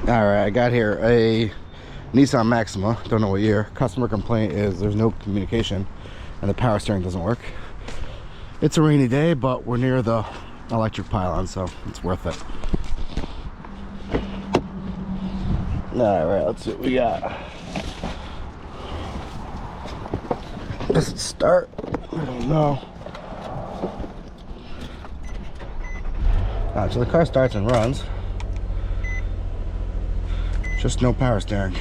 All right, I got here a Nissan Maxima, don't know what year. Customer complaint is there's no communication and the power steering doesn't work. It's a rainy day, but we're near the electric pylon, so it's worth it. All right, let's see what we got. Does it start? I don't know. All right, so the car starts and runs. Just no power steering.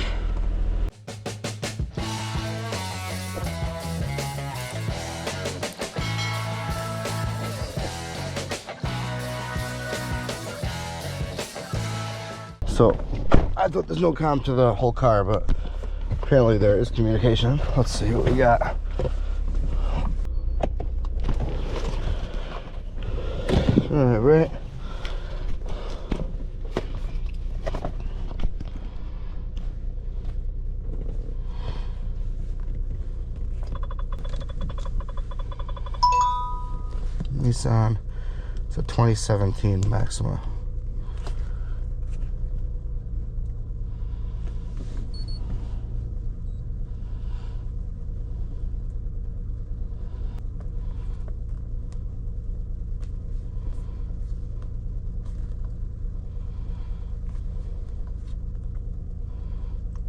So I thought there's no comm to the whole car, but apparently there is communication. Let's see what we got. All right. Nissan, it's a 2017 Maxima.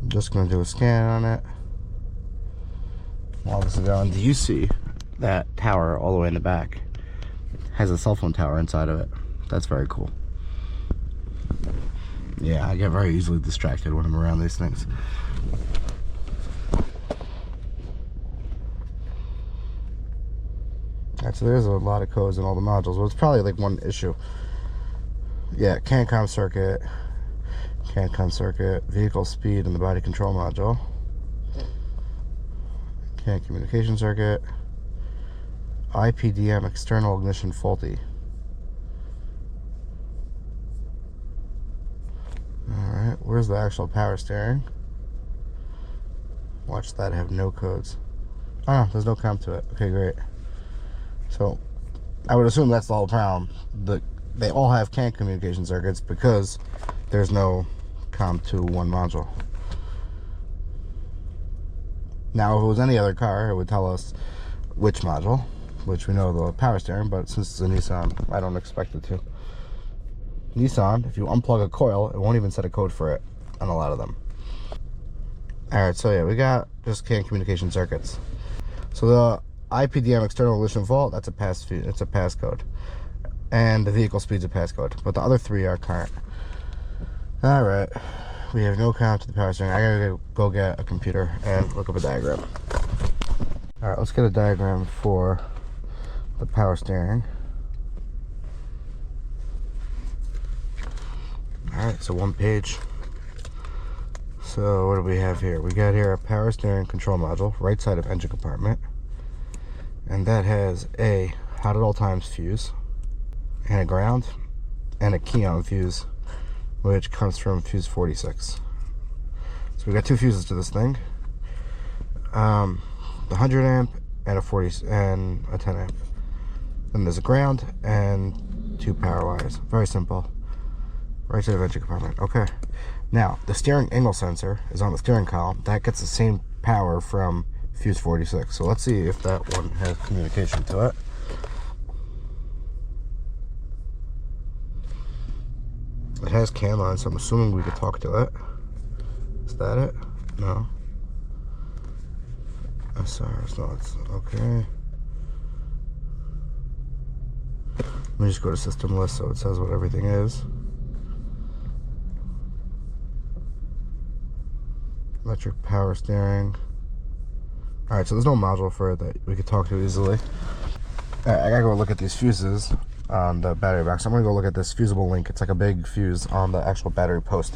I'm just going to do a scan on it while this is going. Do you see that tower all the way in the back? Has a cell phone tower inside of it. That's very cool. Yeah, I get very easily distracted when I'm around these things. Alright, so there's a lot of codes in all the modules. Well, it's probably like one issue. Yeah, CAN-COM circuit, vehicle speed and the body control module, CAN communication circuit, IPDM external ignition faulty. Alright, where's the actual power steering? Watch that have no codes. Oh no, there's no comm to it. Okay, great. So I would assume that's the whole problem. They all have CAN communication circuits because there's no comm to one module. Now if it was any other car, it would tell us which module, which we know the power steering, but since it's a Nissan, I don't expect it to. Nissan, if you unplug a coil, it won't even set a code for it on a lot of them. Alright, so yeah, we got just CAN communication circuits. So the IPDM external ignition fault, that's a passcode. And the vehicle speed's a passcode. But the other three are current. Alright, we have no count to the power steering. I gotta go get a computer and look up a diagram. Alright, let's get a diagram for the power steering. Alright, so one page. So what do we have here? We got here a power steering control module, right side of engine compartment. And that has a hot at all times fuse, and a ground, and a key on fuse, which comes from fuse 46. So we got two fuses to this thing. The 100 amp and a 40 and a 10 amp. Then there's a ground and two power wires. Very simple. Right side of engine compartment. Okay. Now the steering angle sensor is on the steering column. That gets the same power from fuse 46. So let's see if that one has communication to it. It has CAN on, so I'm assuming we could talk to it. Is that it? No. I'm sorry, it's not. Okay. Let me just go to system list so it says what everything is. Electric power steering. Alright, so there's no module for it that we could talk to easily. Alright, I gotta go look at these fuses on the battery box. I'm gonna go look at this fusible link. It's like a big fuse on the actual battery post.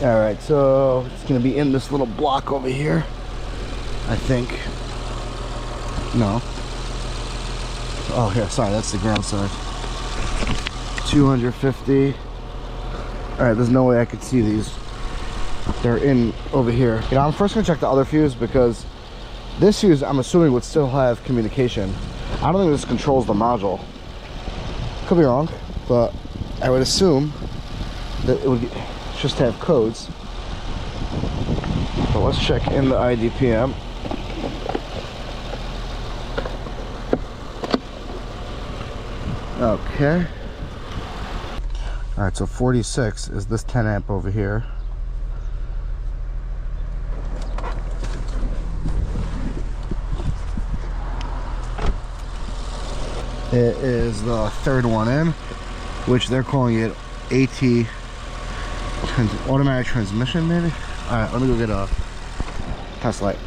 Alright, so it's gonna be in this little block over here, I think. No. Oh, here, sorry, that's the ground side. 250 All right, there's no way I could see these. They're in over here. You know, I'm first gonna check the other fuse because this fuse, I'm assuming, would still have communication. I don't think this controls the module. Could be wrong, but I would assume that it would just have codes. But let's check in the IDPM. Okay. All right, so 46 is this 10 amp over here. It is the third one in, which they're calling it AT automatic transmission, maybe. All right, let me go get a test light.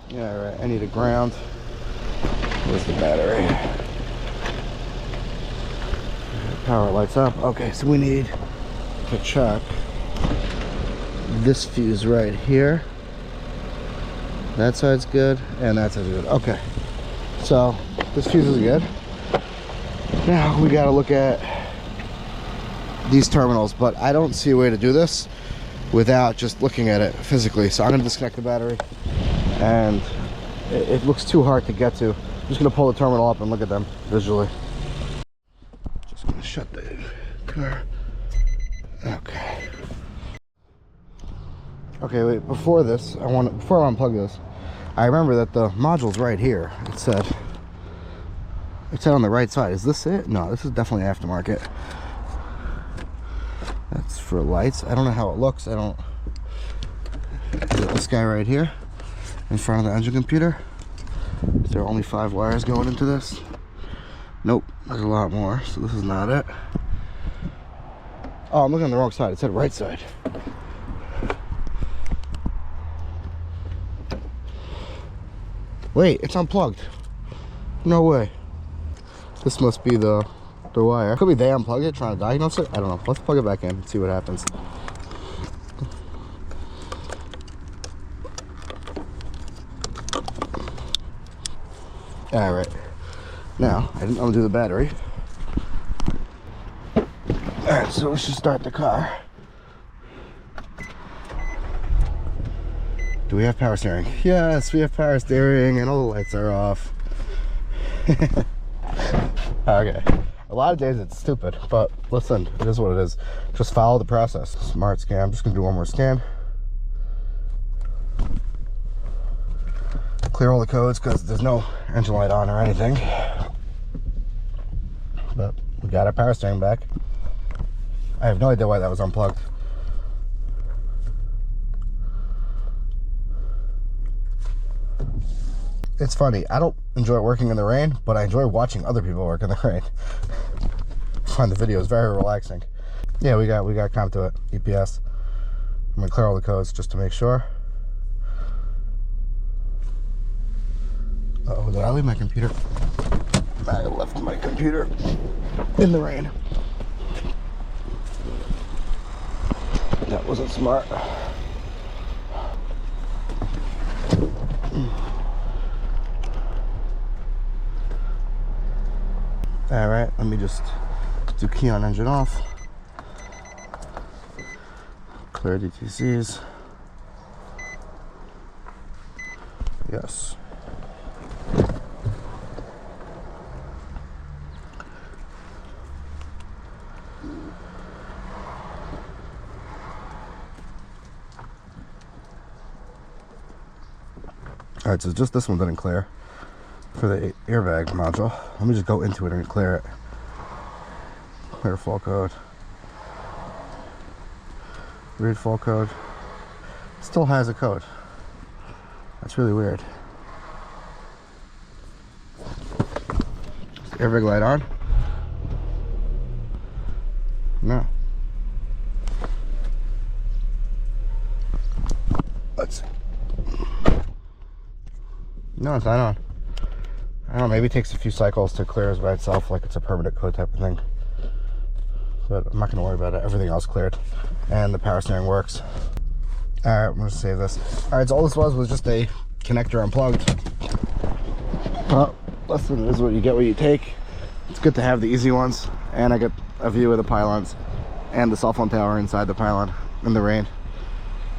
Yeah, all right, I need a ground. Where's the battery? Power lights up. Okay, so we need to check this fuse right here. That side's good, and that side's good. Okay, so this fuse is good. Now we gotta look at these terminals, but I don't see a way to do this without just looking at it physically. So I'm gonna disconnect the battery, and it looks too hard to get to. I'm just gonna pull the terminal up and look at them visually. Just gonna shut the car. Okay. Okay, wait, before this, before I unplug this, I remember that the module's right here. It said on the right side. Is this it? No, this is definitely aftermarket. That's for lights. I don't know how it looks. Is it this guy right here in front of the engine computer? Is there only 5 wires going into this? Nope, there's a lot more, so this is not it. Oh, I'm looking on the wrong side. It said right side. Wait, it's unplugged. No way. This must be the wire. Could be they unplugged it, trying to diagnose it. I don't know. Let's plug it back in and see what happens. All right. Now, I didn't undo the battery. All right, so let's just start the car. Do we have power steering? Yes, we have power steering, and all the lights are off. Okay. A lot of days it's stupid, but listen, it is what it is. Just follow the process. Smart scan. I'm just gonna do one more scan. Clear all the codes because there's no engine light on or anything. But we got our power steering back. I have no idea why that was unplugged. It's funny, I don't enjoy working in the rain, but I enjoy watching other people work in the rain. I find the videos very relaxing. Yeah, we got comp to it, EPS. I'm gonna clear all the codes just to make sure. Uh-oh, did I leave my computer? I left my computer in the rain. That wasn't smart. All right, let me just do key on engine off. Clear DTCs. Yes. All right, so just this one didn't clear for the airbag module. Let me just go into it and clear it. Clear fault code. Read fault code. Still has a code. That's really weird. Is the airbag light on? No. Let's see. No, it's not on. I don't know, maybe it takes a few cycles to clear by itself, like it's a permanent code type of thing. But I'm not gonna worry about it. Everything else cleared. And the power steering works. All right, I'm gonna save this. All right, so all this was just a connector unplugged. Well, listen, this is what you get, what you take. It's good to have the easy ones, and I get a view of the pylons and the cell phone tower inside the pylon in the rain.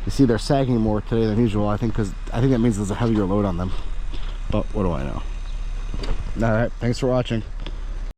You see they're sagging more today than usual, I think, because I think that means there's a heavier load on them. But what do I know? Alright, thanks for watching.